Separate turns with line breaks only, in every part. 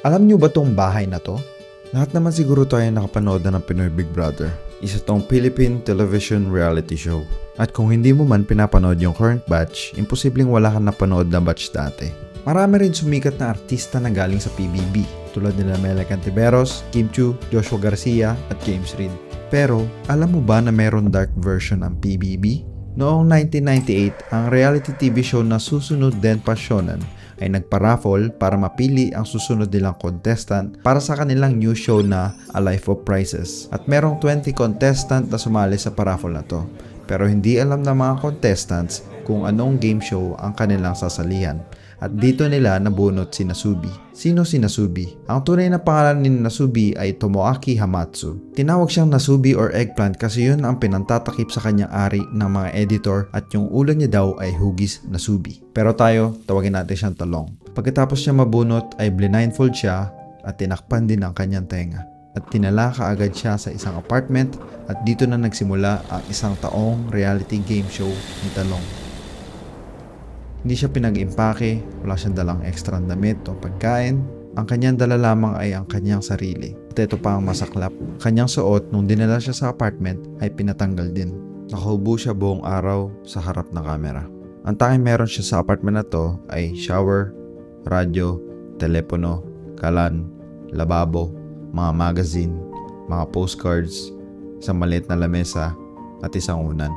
Alam nyo ba tong bahay na to? Lahat naman siguro tayo nakapanood na ng Pinoy Big Brother. Isa tong Philippine television reality show. At kung hindi mo man pinapanood yung current batch, imposibleng wala kang napanood na batch dati. Marami rin sumikat na artista na galing sa PBB, tulad nila Mela Cantiveros, Kim Chiu, Joshua Garcia at James Reid. Pero, alam mo ba na meron dark version ang PBB? Noong 1998, ang reality TV show na Susunod Den Pasyonan ay nagpa-raffle para mapili ang susunod nilang contestant para sa kanilang new show na A Life of Prizes. At merong 20 contestant na sumali sa paraffle na to. Pero hindi alam ng mga contestants kung anong game show ang kanilang sasalihan. At dito nila nabunot si Nasubi. Sino si Nasubi? Ang tunay na pangalan ni Nasubi ay Tomoaki Hamatsu. Tinawag siyang Nasubi or Eggplant kasi yun ang pinantatakip sa kanyang ari ng mga editor at yung ulo niya daw ay Hugis Nasubi. Pero tayo, tawagin natin siyang Talong. Pagkatapos niya mabunot ay blindfold siya at tinakpan din ang kanyang tenga. At tinala kaagad siya sa isang apartment at dito na nagsimula ang isang taong reality game show ni Talong. Hindi siya pinag-impake, wala siyang dalang extra damit o pagkain. Ang kanyang dala lamang ay ang kanyang sarili. At ito pa ang masaklap. Kanyang suot nung dinala siya sa apartment ay pinatanggal din. Nakaubo siya buong araw sa harap ng kamera. Ang tanging meron siya sa apartment na to ay shower, radyo, telepono, kalan, lababo, mga magazine, mga postcards, isang maliit na lamesa at isang unan.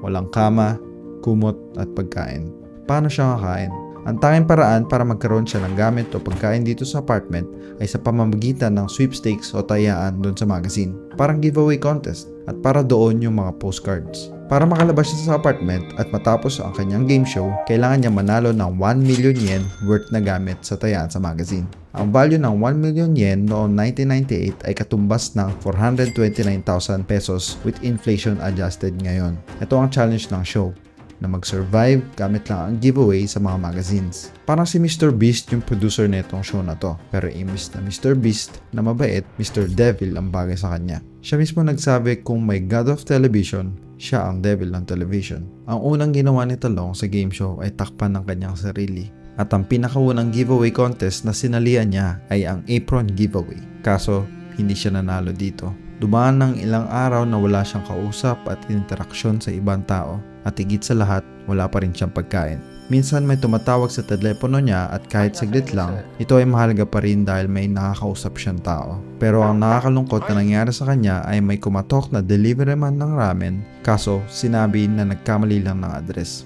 Walang kama, kumot at pagkain. Paano siya kakain? Ang tanging paraan para magkaroon siya ng gamit o pagkain dito sa apartment ay sa pamamagitan ng sweepstakes o tayaan doon sa magazine. Parang giveaway contest at para doon yung mga postcards. Para makalabas siya sa apartment at matapos ang kanyang game show, kailangan niya manalo ng 1 million yen worth na gamit sa tayaan sa magazine. Ang value ng 1 million yen noong 1998 ay katumbas ng 429,000 pesos with inflation adjusted ngayon. Ito ang challenge ng show, na mag-survive gamit lang ang giveaway sa mga magazines. Parang si Mr. Beast yung producer netong show na to. Pero imbis na Mr. Beast na mabait, Mr. Devil ang bagay sa kanya. Siya mismo nagsabi kung may God of Television, siya ang Devil ng television. Ang unang ginawa ni Talong sa game show ay takpan ng kanyang sarili. At ang pinakaunang giveaway contest na sinalihan niya ay ang apron giveaway. Kaso, hindi siya nanalo dito. Dumaan ng ilang araw na wala siyang kausap at interaksyon sa ibang tao. At higit sa lahat, wala pa rin siyang pagkain. Minsan may tumatawag sa telepono niya at kahit saglit lang, ito ay mahalaga pa rin dahil may nakakausap siyang tao. Pero ang nakakalungkot na nangyari sa kanya ay may kumatok na delivery man ng ramen, kaso sinabi na nagkamali lang ng address.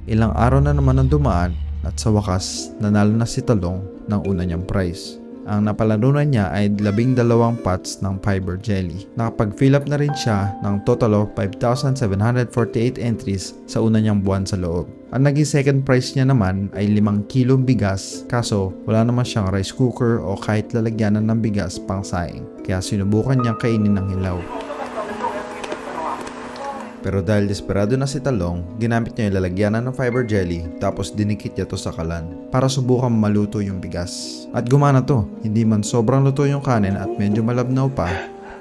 Ilang araw na naman ang dumaan at sa wakas, nanalo na si Talong ng una niyang prize. Ang napalanunan niya ay 12 pots ng fiber jelly. Nakapag-fill up na rin siya ng total of 5,748 entries sa una niyang buwan sa loob. Ang naging second prize niya naman ay 5 kilong bigas, kaso wala naman siyang rice cooker o kahit lalagyanan ng bigas pang saing. Kaya sinubukan niyang kainin ng hilaw. Pero dahil desperado na si Talong, ginamit niya yung lalagyanan ng fiber jelly tapos dinikit niya to sa kalan para subukan maluto yung bigas. At gumana to, hindi man sobrang luto yung kanin at medyo malabnaw pa,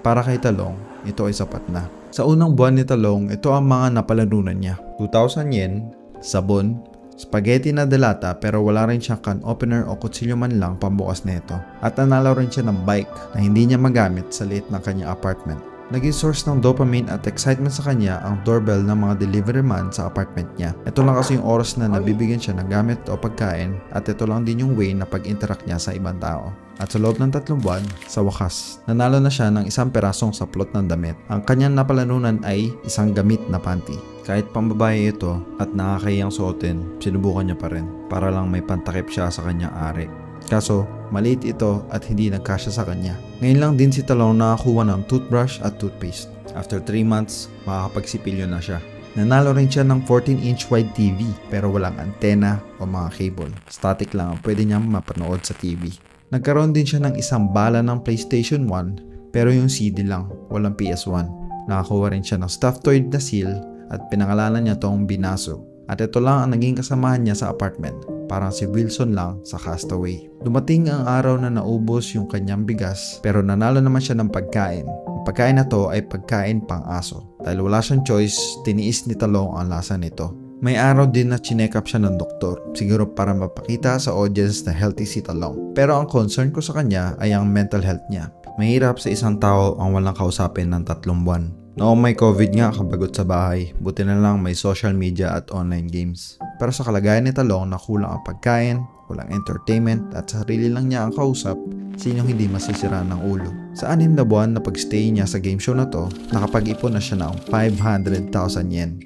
para kay Talong, ito ay sapat na. Sa unang buwan ni Talong, ito ang mga napalanunan niya. 2,000 yen, sabon, spaghetti na delata pero wala rin siyang can opener o kutsilyo man lang pambukas nito. At nanalo rin siya ng bike na hindi niya magamit sa liit ng kanyang apartment. Naging source ng dopamine at excitement sa kanya ang doorbell ng mga delivery man sa apartment niya. Ito lang kasi yung oras na nabibigyan siya ng gamit o pagkain at ito lang din yung way na pag-interact niya sa ibang tao. At sa loob ng 3 buwan, sa wakas, nanalo na siya ng 1 perasong saplot ng damit. Ang kanyang napalanunan ay isang gamit na panty. Kahit pambabae ito at nakakahiyang suotin, sinubukan niya pa rin para lang may pantakip siya sa kanyang ari. Kaso, maliit ito at hindi nagkasya sa kanya. Ngayon lang din si Talong nakakuha ng toothbrush at toothpaste. After 3 months, makakapagsipilyo na siya. Nanalo rin siya ng 14-inch wide TV pero walang antena o mga cable. Static lang ang pwede niyang mapanood sa TV. Nagkaroon din siya ng isang bala ng PlayStation 1 pero yung CD lang, walang PS1. Nakakuha rin siya ng stuffed toy na seal at pinangalanan niya tong Binaso. At ito lang ang naging kasamahan niya sa apartment. Parang si Wilson lang sa Castaway. Dumating ang araw na naubos yung kanyang bigas pero nanalo naman siya ng pagkain. Ang pagkain na to ay pagkain pang aso. Dahil wala siyang choice, tiniis ni Talong ang lasa nito. May araw din na chinek up siya ng doktor, siguro para mapakita sa audience na healthy si Talong. Pero ang concern ko sa kanya ay ang mental health niya. Mahirap sa isang tao ang walang kausapin ng 3 buwan. Noong may COVID nga kabagot sa bahay, buti na lang may social media at online games. Pero sa kalagayan ni Talong na kulang ang pagkain, walang entertainment at sarili lang niya ang kausap, sinong hindi masisira ng ulo. Sa 6 na buwan na pagstay niya sa game show na to, nakapag-ipon na siya ng 500,000 yen.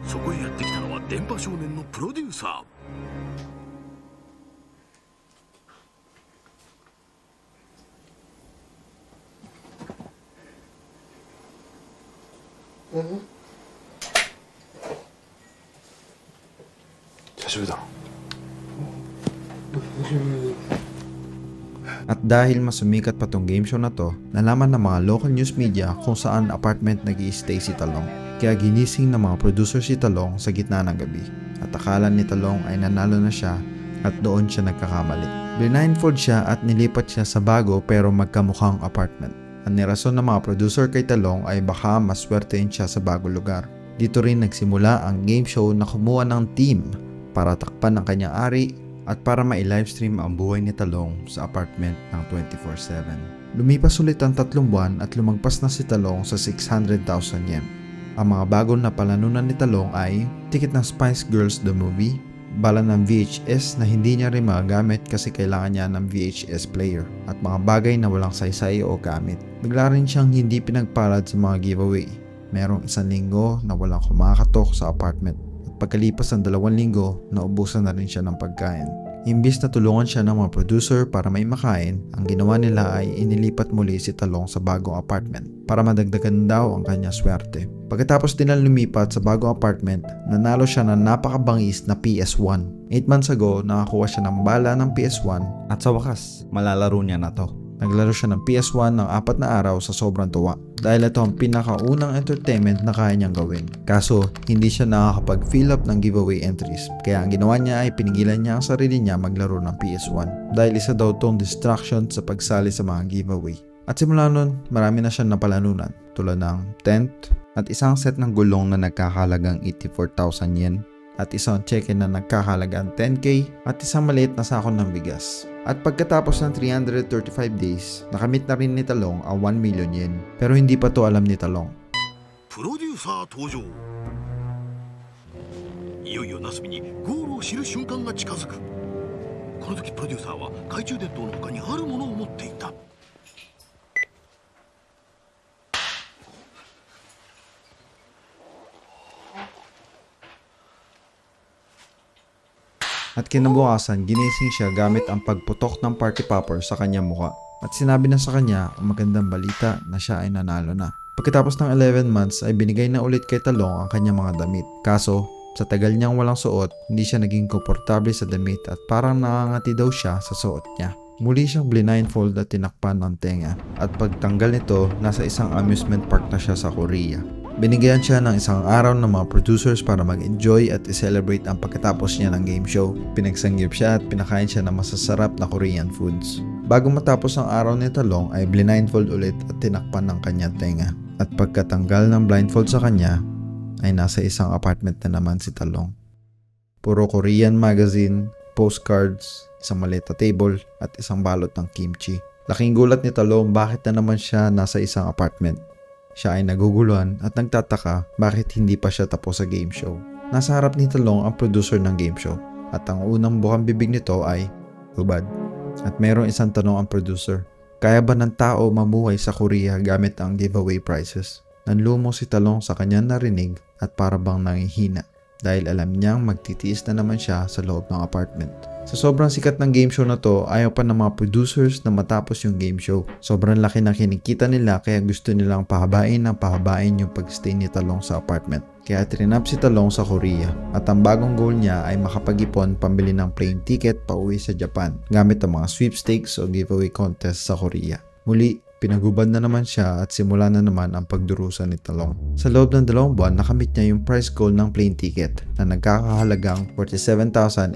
そこへやってきたのは電波少年のプロデューサー。久しぶりだな。
At dahil mas sumikat pa tong game show na to, nalaman ng mga local news media kung saan apartment nag-i-stay si Talong. Kaya ginising ng mga producer si Talong sa gitna ng gabi. At akala ni Talong ay nanalo na siya at doon siya nagkakamali. Blindfold siya at nilipat siya sa bago pero magkamukhang apartment. Ang nirason ng mga producer kay Talong ay baka maswertein siya sa bago lugar. Dito rin nagsimula ang game show na kumuha ng team para takpan ng kanyang ari at para ma-livestream ang buhay ni Talong sa apartment ng 24/7. Lumipas ulit ang 3 buwan at lumagpas na si Talong sa 600,000 yen. Ang mga bagong na palanunan ni Talong ay ticket ng Spice Girls the Movie, bala ng VHS na hindi niya rin magagamit kasi kailangan niya ng VHS player, at mga bagay na walang saysay o gamit. Bigla rin siyang hindi pinagpalad sa mga giveaway. Merong 1 linggo na walang kumakatok sa apartment. Pagkalipas ng 2 linggo, naubusan na rin siya ng pagkain. Imbis na tulungan siya ng mga producer para may makain, ang ginawa nila ay inilipat muli si Talong sa bagong apartment para madagdagan daw ang kanyang swerte. Pagkatapos din ng lumipat sa bagong apartment, nanalo siya ng napakabangis na PS1. 8 months ago, nakakuha siya ng bala ng PS1 at sa wakas, malalaro niya na to. Naglaro siya ng PS1 ng 4 na araw sa sobrang tuwa dahil ito ang pinakaunang entertainment na kaya niyang gawin. Kaso, hindi siya nakakapag-fill up ng giveaway entries. Kaya ang ginawa niya ay pinigilan niya ang sarili niya maglaro ng PS1 dahil isa daw tong distraction sa pagsali sa mga giveaway. At simula nun, marami na siyang napalanunan tulad ng tent at isang set ng gulong na nagkakahalagang 84,000 yen at isang check-in na nagkakahalagang 10k at isang maliit na sako ng bigas. At pagkatapos ng 335 days, nakamit na rin ni Talong ang 1 million yen. Pero hindi pa to alam ni Talong.
プロデューサー登場。いよいよナスビにゴールを知る瞬間が近づく。この時プロデューサーは懐中電灯の他にあるものを持っていた。
At kinabukasan, ginising siya gamit ang pagputok ng party popper sa kanyang muka. At sinabi na sa kanya ang magandang balita na siya ay nanalo na. Pagkatapos ng 11 months ay binigay na ulit kay Talong ang kanyang mga damit. Kaso, sa tagal niyang walang suot, hindi siya naging komportable sa damit at parang nangangati daw siya sa suot niya. Muli siyang blindfold at tinakpan ng tenga. At pagtanggal nito, nasa isang amusement park na siya sa Korea. Binigyan siya ng isang araw ng mga producers para mag-enjoy at i-celebrate ang pagkatapos niya ng game show. Pinagsanggip siya at pinakain siya ng masasarap na Korean foods. Bago matapos ang araw ni Talong ay blindfold ulit at tinakpan ng kanyang tenga. At pagkatanggal ng blindfold sa kanya, ay nasa isang apartment na naman si Talong. Puro Korean magazine, postcards, isang maliit na table at isang balot ng kimchi. Laking gulat ni Talong bakit na naman siya nasa isang apartment. Siya ay naguguluhan at nagtataka bakit hindi pa siya tapos sa game show. Nasa harap ni Talong ang producer ng game show at ang unang bukang bibig nito ay hubad. At mayroong isang tanong ang producer, kaya ba ng tao mamuhay sa Korea gamit ang giveaway prizes? Nanlumo si Talong sa kanyang narinig at para bang nangihina dahil alam niyang magtitiis na naman siya sa loob ng apartment. Sa sobrang sikat ng game show na to, ayaw pa ng mga producers na matapos yung game show. Sobrang laki ng kinikita nila kaya gusto nilang pahabain yung pagstay ni Talong sa apartment. Kaya trinap si Talong sa Korea at ang bagong goal niya ay makapag-ipon pambili ng plane ticket pauwi sa Japan gamit ang mga sweepstakes o giveaway contest sa Korea. Muli, Pinagubad na naman siya at simula na naman ang pagdurusa ni Talong. Sa loob ng 2 buwan, nakamit niya yung price goal ng plane ticket na nagkakahalagang 47,800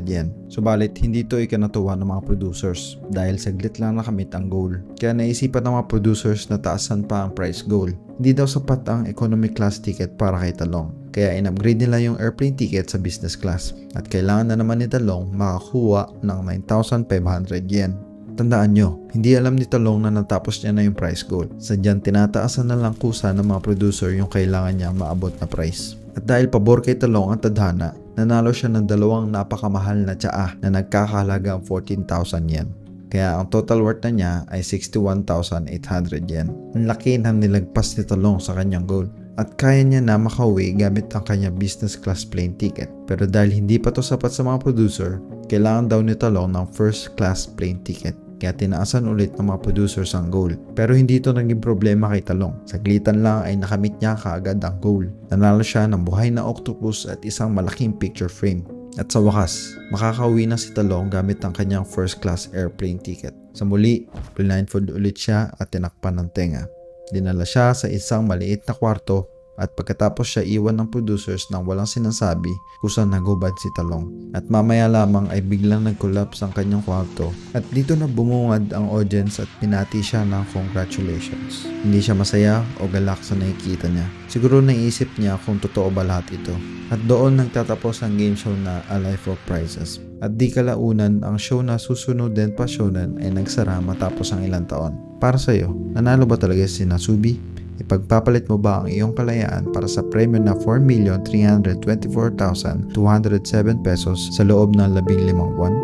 yen. Subalit, hindi ito ikinatuwa ng mga producers dahil saglit lang nakamit ang goal. Kaya naisipan ng mga producers na taasan pa ang price goal. Hindi daw sapat ang economy class ticket para kay Talong. Kaya in-upgrade nila yung airplane ticket sa business class. At kailangan na naman ni Talong makakuha ng 9,500 yen. Tandaan nyo, hindi alam ni Talong na natapos niya na yung price goal. Sadyang tinataasan na lang kusa ng mga producer yung kailangan niya maabot na price. At dahil pabor kay Talong ang tadhana, nanalo siya ng 2 napakamahal na tsaa na nagkakahalagang 14,000 yen. Kaya ang total worth na niya ay 61,800 yen. Ang laki ng nilagpas ni Talong sa kanyang goal. At kaya niya na makauwi gamit ang kanyang business class plane ticket. Pero dahil hindi pa to sapat sa mga producer, kailangan daw ni Talong ng first class plane ticket. Kaya tinaasan ulit ng mga producers ang goal. Pero hindi ito naging problema kay Talong. Saglitan lang ay nakamit niya kaagad ang goal. Nanalo siya ng buhay na octopus at isang malaking picture frame. At sa wakas, makakauwi na si Talong gamit ang kanyang first class airplane ticket. Sa muli, blindfold ulit siya at tinakpan ng tenga. Dinala siya sa isang maliit na kwarto at pagkatapos siya iwan ng producers nang walang sinasabi kung saan nagubad si Talong. At mamaya lamang ay biglang nag-collapse ang kanyang kwarto at dito na bumungad ang audience at pinati siya ng congratulations. Hindi siya masaya o galak sa nakikita niya. Siguro naisip niya kung totoo ba lahat ito. At doon nagtatapos ang game show na A Life of Prizes. At di kalaunan, ang show na susunod din pa shonen ay nagsara matapos ang ilang taon. Para sa'yo, nanalo ba talaga si Nasubi? Ipagpapalit mo ba ang iyong kalayaan para sa premyo na 4,324,207 pesos sa loob ng 15 buwan?